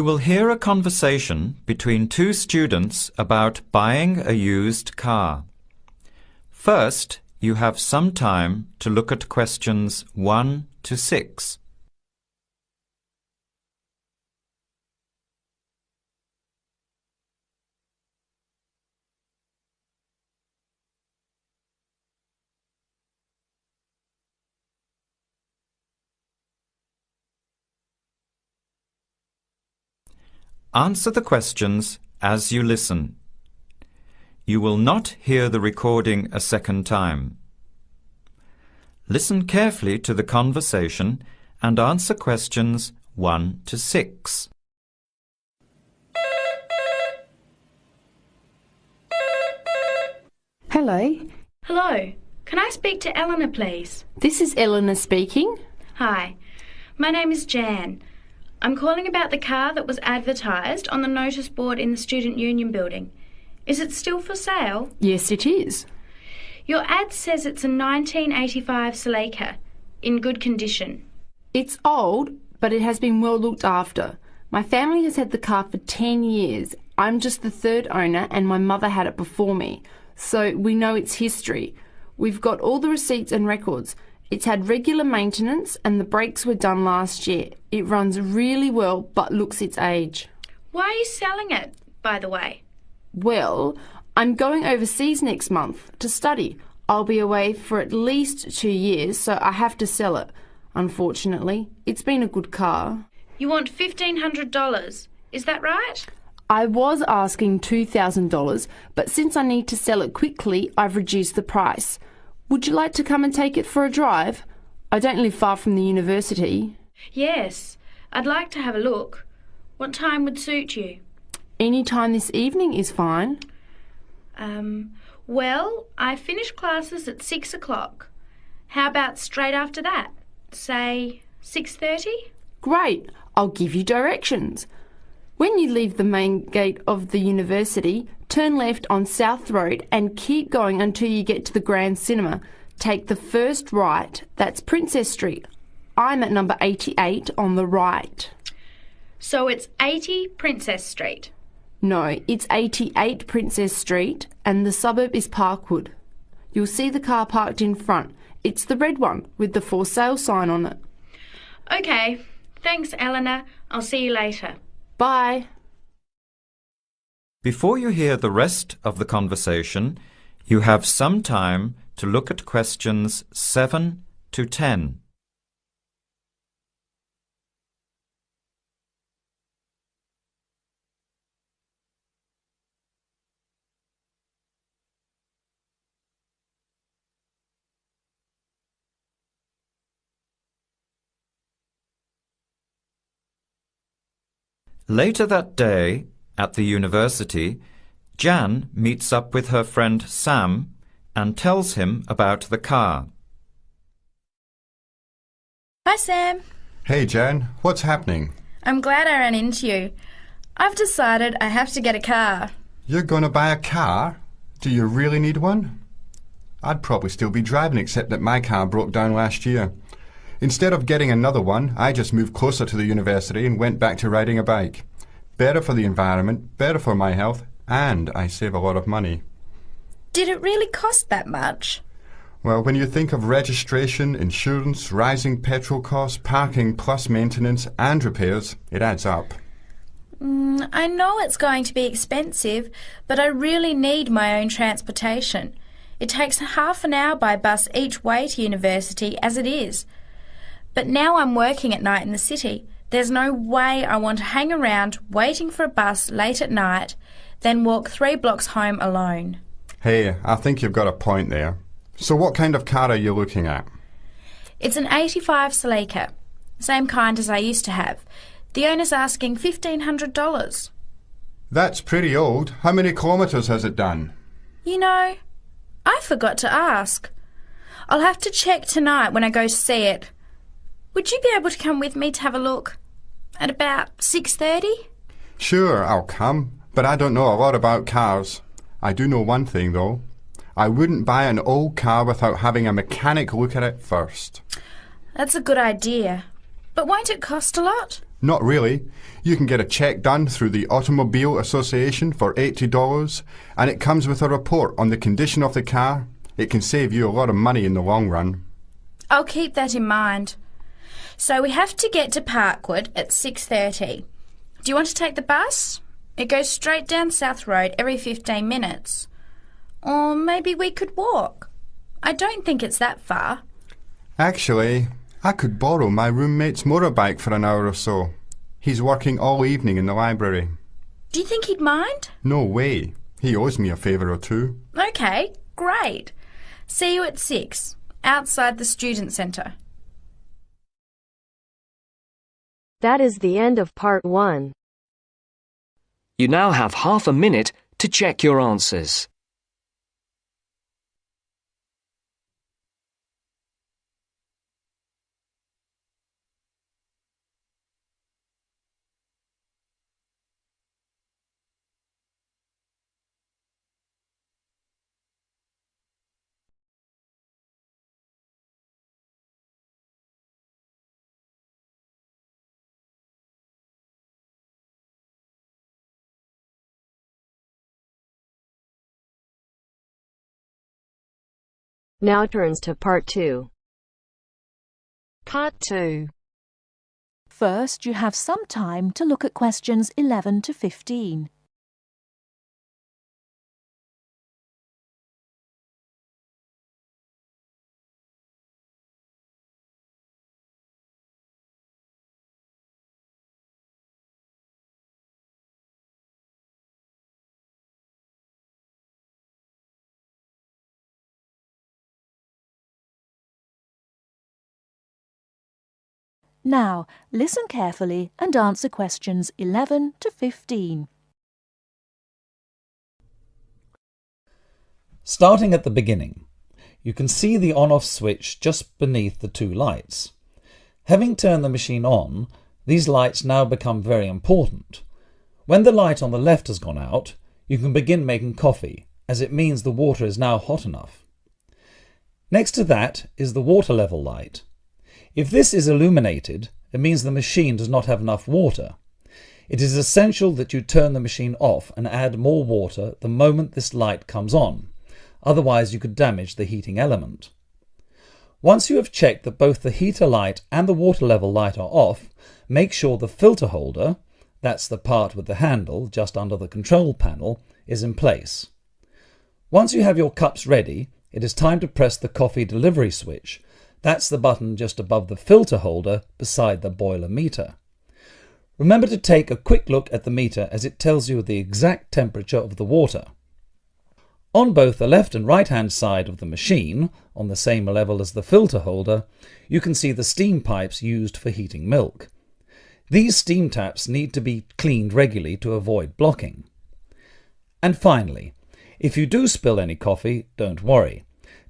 You will hear a conversation between two students about buying a used car. First, you have some time to look at questions 1 to 6. Answer the questions as you listen. You will not hear the recording a second time. Listen carefully to the conversation and answer questions 1 to 6. Hello. Hello. Can I speak to Eleanor, please? This is Eleanor speaking. Hi. My name is Jan. I'm calling about the car that was advertised on the notice board in the Student Union building. Is it still for sale? Yes, it is. Your ad says it's a 1985 Celica, in good condition. It's old, but it has been well looked after. My family has had the car for 10 years. I'm just the third owner and my mother had it before me, so we know its history. We've got all the receipts and records. It's had regular maintenance and the brakes were done last year. It runs really well but looks its age. Why are you selling it, by the way? Well, I'm going overseas next month to study. I'll be away for at least 2 years, so I have to sell it. Unfortunately, it's been a good car. You want $1,500, is that right? I was asking $2,000, but since I need to sell it quickly, I've reduced the price. Would you like to come and take it for a drive? I don't live far from the university. Yes, I'd like to have a look. What time would suit you? Any time this evening is fine. Well, I finish classes at 6 o'clock. How about straight after that? Say 6:30? Great, I'll give you directions. When you leave the main gate of the university, turn left on South Road and keep going until you get to the Grand Cinema. Take the first right, that's Princess Street. I'm at number 88 on the right. So it's 80 Princess Street? No, it's 88 Princess Street and the suburb is Parkwood. You'll see the car parked in front. It's the red one with the for sale sign on it. OK, thanks Eleanor. I'll see you later. Bye. Before you hear the rest of the conversation, you have some time to look at questions 7 to 10. Later that day, at the university, Jan meets up with her friend Sam and tells him about the car. Hi, Sam. Hey, Jan. What's happening? I'm glad I ran into you. I've decided I have to get a car. You're going to buy a car? Do you really need one? I'd probably still be driving, except that my car broke down last year. Instead of getting another one, I just moved closer to the university and went back to riding a bike. Better for the environment, better for my health, and I save a lot of money. Did it really cost that much? Well, when you think of registration, insurance, rising petrol costs, parking plus maintenance and repairs, it adds up. I know it's going to be expensive, but I really need my own transportation. It takes half an hour by bus each way to university as it is. But now I'm working at night in the city. There's no way I want to hang around waiting for a bus late at night, then walk 3 blocks home alone. Hey, I think you've got a point there. So what kind of car are you looking at? It's an 85 Celica, same kind as I used to have. The owner's asking $1,500. That's pretty old. How many kilometres has it done? You know, I forgot to ask. I'll have to check tonight when I go to see it. Would you be able to come with me to have a look? At about 6:30? Sure, I'll come, but I don't know a lot about cars. I do know one thing, though. I wouldn't buy an old car without having a mechanic look at it first. That's a good idea. But won't it cost a lot? Not really. You can get a check done through the Automobile Association for $80, and it comes with a report on the condition of the car. It can save you a lot of money in the long run. I'll keep that in mind. So we have to get to Parkwood at 6:30. Do you want to take the bus? It goes straight down South Road every 15 minutes. Or maybe we could walk. I don't think it's that far. Actually, I could borrow my roommate's motorbike for an hour or so. He's working all evening in the library. Do you think he'd mind? No way. He owes me a favour or two. Okay, great. See you at 6, outside the student centre. That is the end of part 1. You now have half a minute to check your answers. Now turns to part 2. Part 2. First, you have some time to look at questions 11 to 15. Now, listen carefully and answer questions 11 to 15. Starting at the beginning, you can see the on-off switch just beneath the two lights. Having turned the machine on, these lights now become very important. When the light on the left has gone out, you can begin making coffee, as it means the water is now hot enough. Next to that is the water level light. If this is illuminated, it means the machine does not have enough water. It is essential that you turn the machine off and add more water the moment this light comes on, otherwise you could damage the heating element. Once you have checked that both the heater light and the water level light are off, make sure the filter holder, that's the part with the handle just under the control panel, is in place. Once you have your cups ready, it is time to press the coffee delivery switch. That's the button just above the filter holder beside the boiler meter. Remember to take a quick look at the meter as it tells you the exact temperature of the water. On both the left and right hand side of the machine, on the same level as the filter holder, you can see the steam pipes used for heating milk. These steam taps need to be cleaned regularly to avoid blocking. And finally, if you do spill any coffee, don't worry.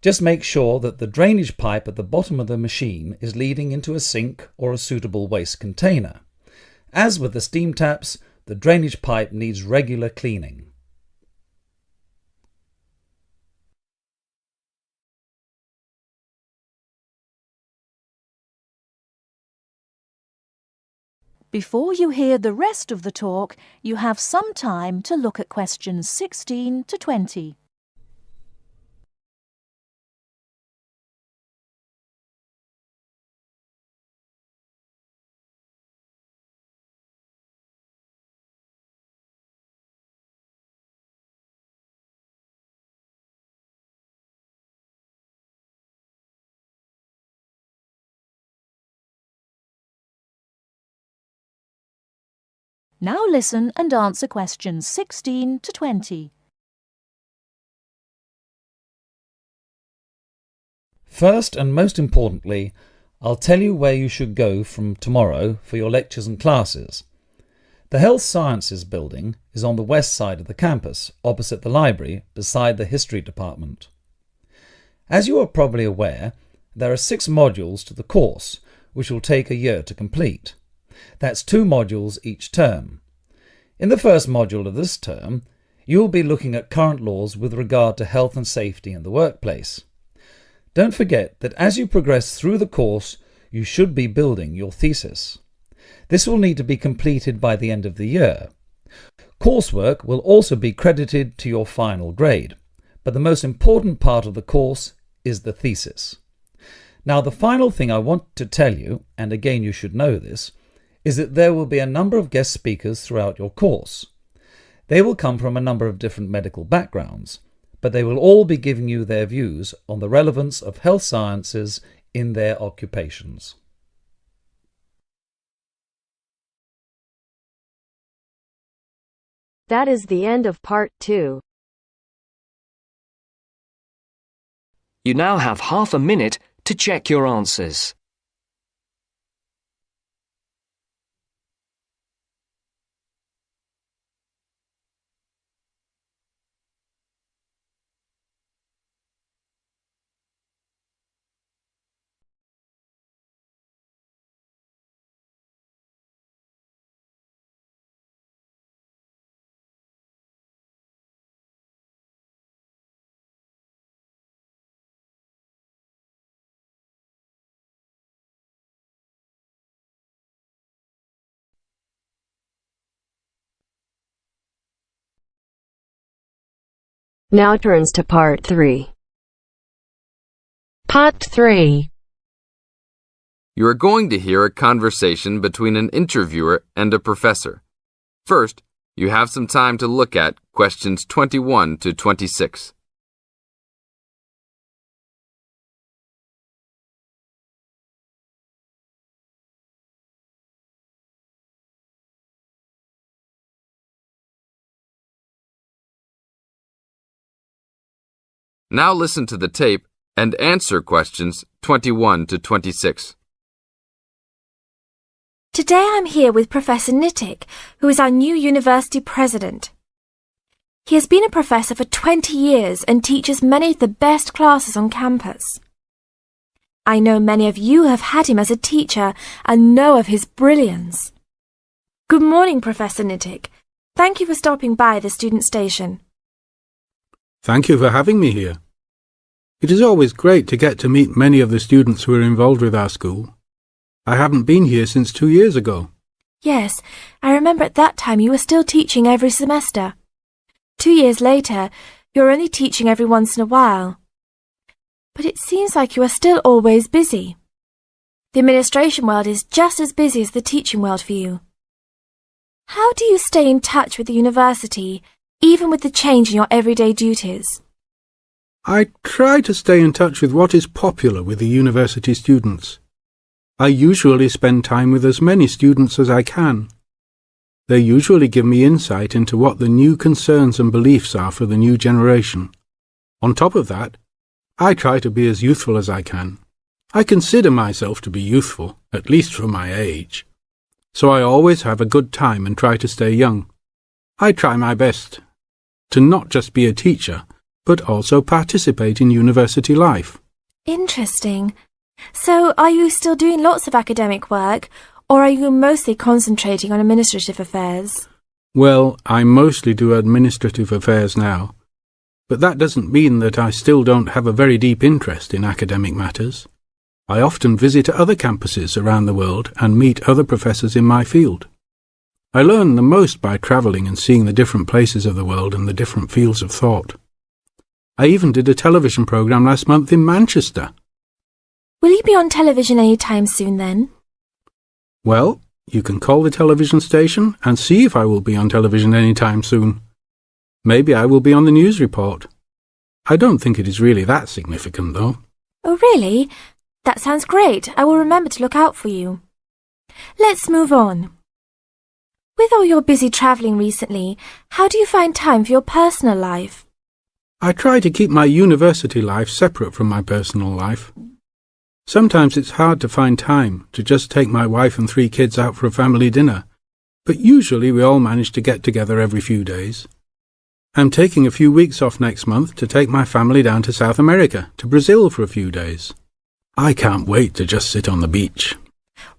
Just make sure that the drainage pipe at the bottom of the machine is leading into a sink or a suitable waste container. As with the steam taps, the drainage pipe needs regular cleaning. Before you hear the rest of the talk, you have some time to look at questions 16 to 20. Now listen and answer questions 16 to 20. First and most importantly, I'll tell you where you should go from tomorrow for your lectures and classes. The Health Sciences building is on the west side of the campus, opposite the library, beside the History Department. As you are probably aware, there are 6 modules to the course, which will take a year to complete. That's 2 modules each term. In the first module of this term, you will be looking at current laws with regard to health and safety in the workplace. Don't forget that as you progress through the course, you should be building your thesis. This will need to be completed by the end of the year. Coursework will also be credited to your final grade, but the most important part of the course is the thesis. Now, the final thing I want to tell you, and again you should know this, is that there will be a number of guest speakers throughout your course. They will come from a number of different medical backgrounds, but they will all be giving you their views on the relevance of health sciences in their occupations. That is the end of part 2. You now have half a minute to check your answers. Now turns to part 3. Part 3. You are going to hear a conversation between an interviewer and a professor. First, you have some time to look at questions 21 to 26. Now listen to the tape and answer questions 21 to 26. Today I'm here with Professor Nittick, who is our new university president. He has been a professor for 20 years and teaches many of the best classes on campus. I know many of you have had him as a teacher and know of his brilliance. Good morning, Professor Nittick. Thank you for stopping by the student station. Thank you for having me here. It is always great to get to meet many of the students who are involved with our school. I haven't been here since 2 years ago. Yes, I remember at that time you were still teaching every semester. 2 years later, you're only teaching every once in a while. But it seems like you are still always busy. The administration world is just as busy as the teaching world for you. How do you stay in touch with the university, even with the change in your everyday duties? I try to stay in touch with what is popular with the university students. I usually spend time with as many students as I can. They usually give me insight into what the new concerns and beliefs are for the new generation. On top of that, I try to be as youthful as I can. I consider myself to be youthful, at least for my age. So I always have a good time and try to stay young. I try my best to not just be a teacher, but also participate in university life. Interesting. So, are you still doing lots of academic work, or are you mostly concentrating on administrative affairs? Well, I mostly do administrative affairs now, but that doesn't mean that I still don't have a very deep interest in academic matters. I often visit other campuses around the world and meet other professors in my field. I learn the most by travelling and seeing the different places of the world and the different fields of thought. I even did a television programme last month in Manchester. Will you be on television any time soon then? Well, you can call the television station and see if I will be on television any time soon. Maybe I will be on the news report. I don't think it is really that significant, though. Oh, really? That sounds great. I will remember to look out for you. Let's move on. With all your busy travelling recently, how do you find time for your personal life? I try to keep my university life separate from my personal life. Sometimes it's hard to find time to just take my wife and 3 kids out for a family dinner, but usually we all manage to get together every few days. I'm taking a few weeks off next month to take my family down to South America, to Brazil for a few days. I can't wait to just sit on the beach.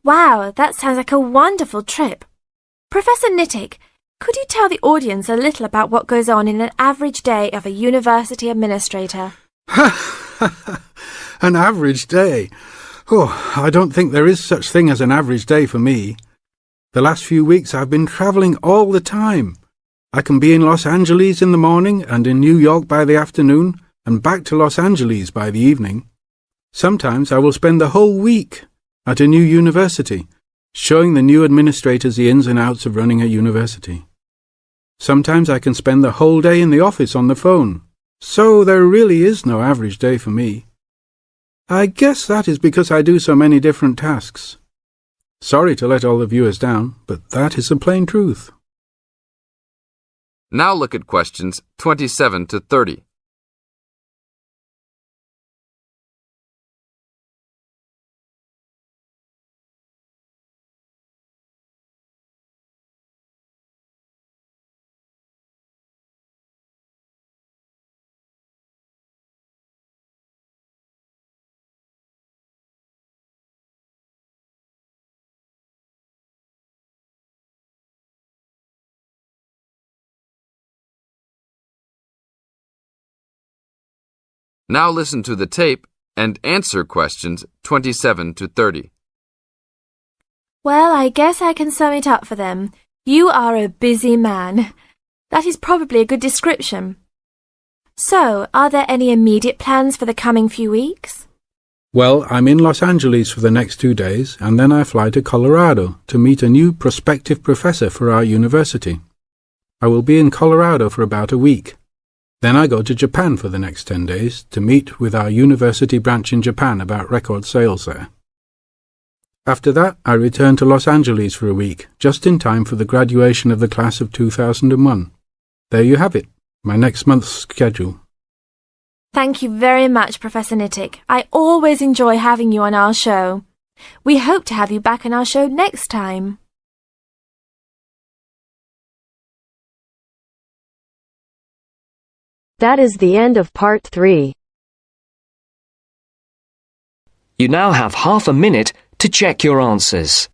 Wow, that sounds like a wonderful trip. Professor Nittick, could you tell the audience a little about what goes on in an average day of a university administrator? An average day? Oh, I don't think there is such thing as an average day for me. The last few weeks I've been travelling all the time. I can be in Los Angeles in the morning and in New York by the afternoon and back to Los Angeles by the evening. Sometimes I will spend the whole week at a new university, showing the new administrators the ins and outs of running a university. Sometimes I can spend the whole day in the office on the phone, so there really is no average day for me. I guess that is because I do so many different tasks. Sorry to let all the viewers down, but that is the plain truth. Now look at questions 27 to 30. Now listen to the tape and answer questions 27 to 30. Well, I guess I can sum it up for them. You are a busy man. That is probably a good description. So, are there any immediate plans for the coming few weeks? Well, I'm in Los Angeles for the next 2 days, and then I fly to Colorado to meet a new prospective professor for our university. I will be in Colorado for about a week. Then I go to Japan for the next 10 days to meet with our university branch in Japan about record sales there. After that, I return to Los Angeles for a week, just in time for the graduation of the class of 2001. There you have it, my next month's schedule. Thank you very much, Professor Nittick. I always enjoy having you on our show. We hope to have you back on our show next time. That is the end of part 3. You now have half a minute to check your answers.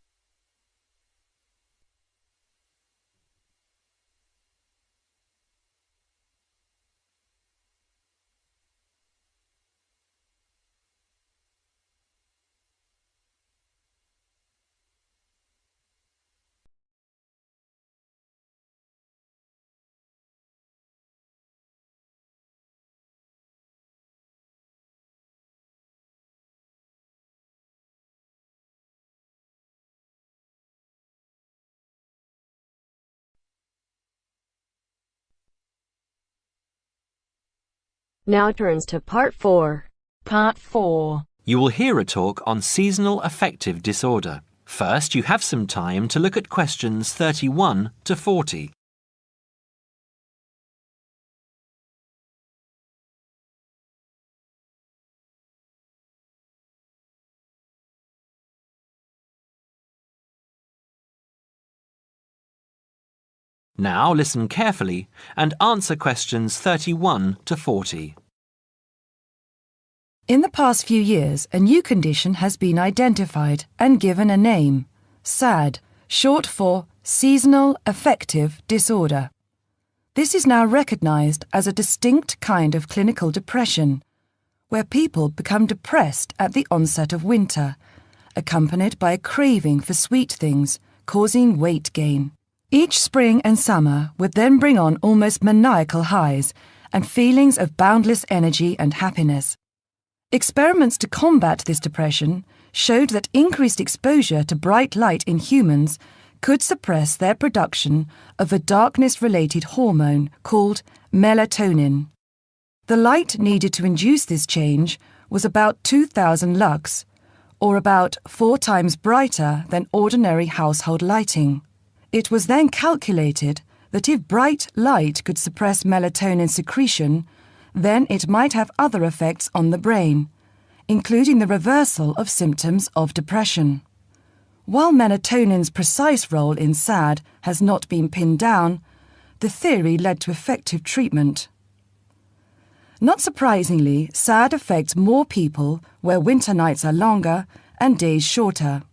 Now turns to part 4. Part 4. You will hear a talk on seasonal affective disorder. First, you have some time to look at questions 31 to 40. Now listen carefully and answer questions 31 to 40. In the past few years, a new condition has been identified and given a name, SAD, short for Seasonal Affective Disorder. This is now recognized as a distinct kind of clinical depression, where people become depressed at the onset of winter, accompanied by a craving for sweet things, causing weight gain. Each spring and summer would then bring on almost maniacal highs and feelings of boundless energy and happiness. Experiments to combat this depression showed that increased exposure to bright light in humans could suppress their production of a darkness-related hormone called melatonin. The light needed to induce this change was about 2,000 lux, or about 4 times brighter than ordinary household lighting. It was then calculated that if bright light could suppress melatonin secretion, then it might have other effects on the brain, including the reversal of symptoms of depression. While melatonin's precise role in SAD has not been pinned down, the theory led to effective treatment. Not surprisingly, SAD affects more people where winter nights are longer and days shorter.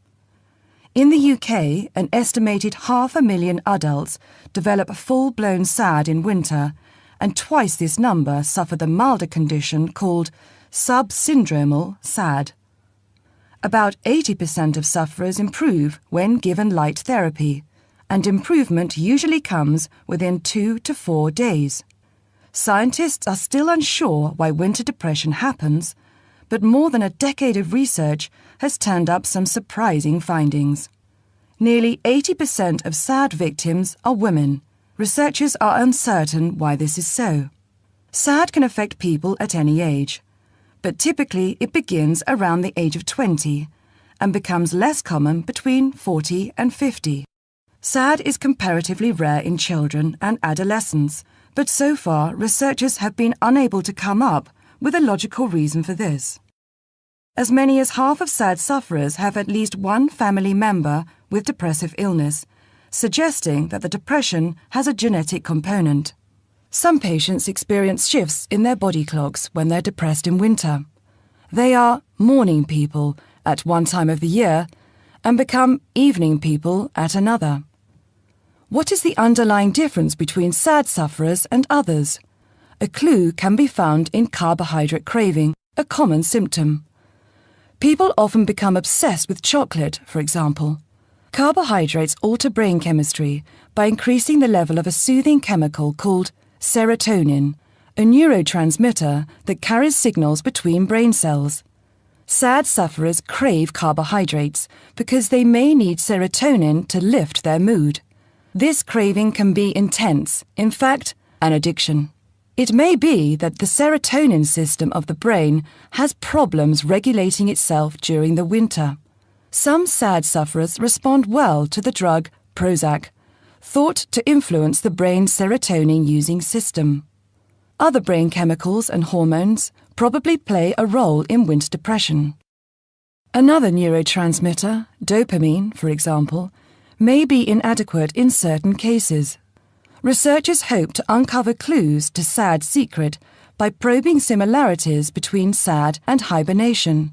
In the UK, an estimated 500,000 adults develop full-blown SAD in winter, and twice this number suffer the milder condition called subsyndromal SAD. About 80% of sufferers improve when given light therapy, and improvement usually comes within 2 to 4 days. Scientists are still unsure why winter depression happens, but more than a decade of research has turned up some surprising findings. Nearly 80% of SAD victims are women. Researchers are uncertain why this is so. SAD can affect people at any age, but typically it begins around the age of 20 and becomes less common between 40 and 50. SAD is comparatively rare in children and adolescents, but so far researchers have been unable to come up with a logical reason for this. As many as half of SAD sufferers have at least one family member with depressive illness, suggesting that the depression has a genetic component. Some patients experience shifts in their body clocks when they're depressed in winter. They are morning people at one time of the year and become evening people at another. What is the underlying difference between SAD sufferers and others? A clue can be found in carbohydrate craving, a common symptom. People often become obsessed with chocolate, for example. Carbohydrates alter brain chemistry by increasing the level of a soothing chemical called serotonin, a neurotransmitter that carries signals between brain cells. SAD sufferers crave carbohydrates because they may need serotonin to lift their mood. This craving can be intense, in fact, an addiction. It may be that the serotonin system of the brain has problems regulating itself during the winter. Some SAD sufferers respond well to the drug Prozac, thought to influence the brain's serotonin-using system. Other brain chemicals and hormones probably play a role in winter depression. Another neurotransmitter, dopamine, for example, may be inadequate in certain cases. Researchers hope to uncover clues to SAD's secret by probing similarities between SAD and hibernation.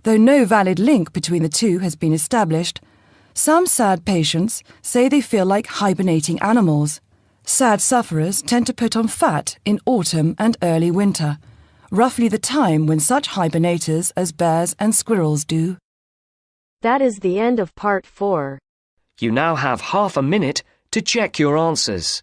Though no valid link between the two has been established, some SAD patients say they feel like hibernating animals. SAD sufferers tend to put on fat in autumn and early winter, roughly the time when such hibernators as bears and squirrels do. That is the end of part 4. You now have half a minute to check your answers.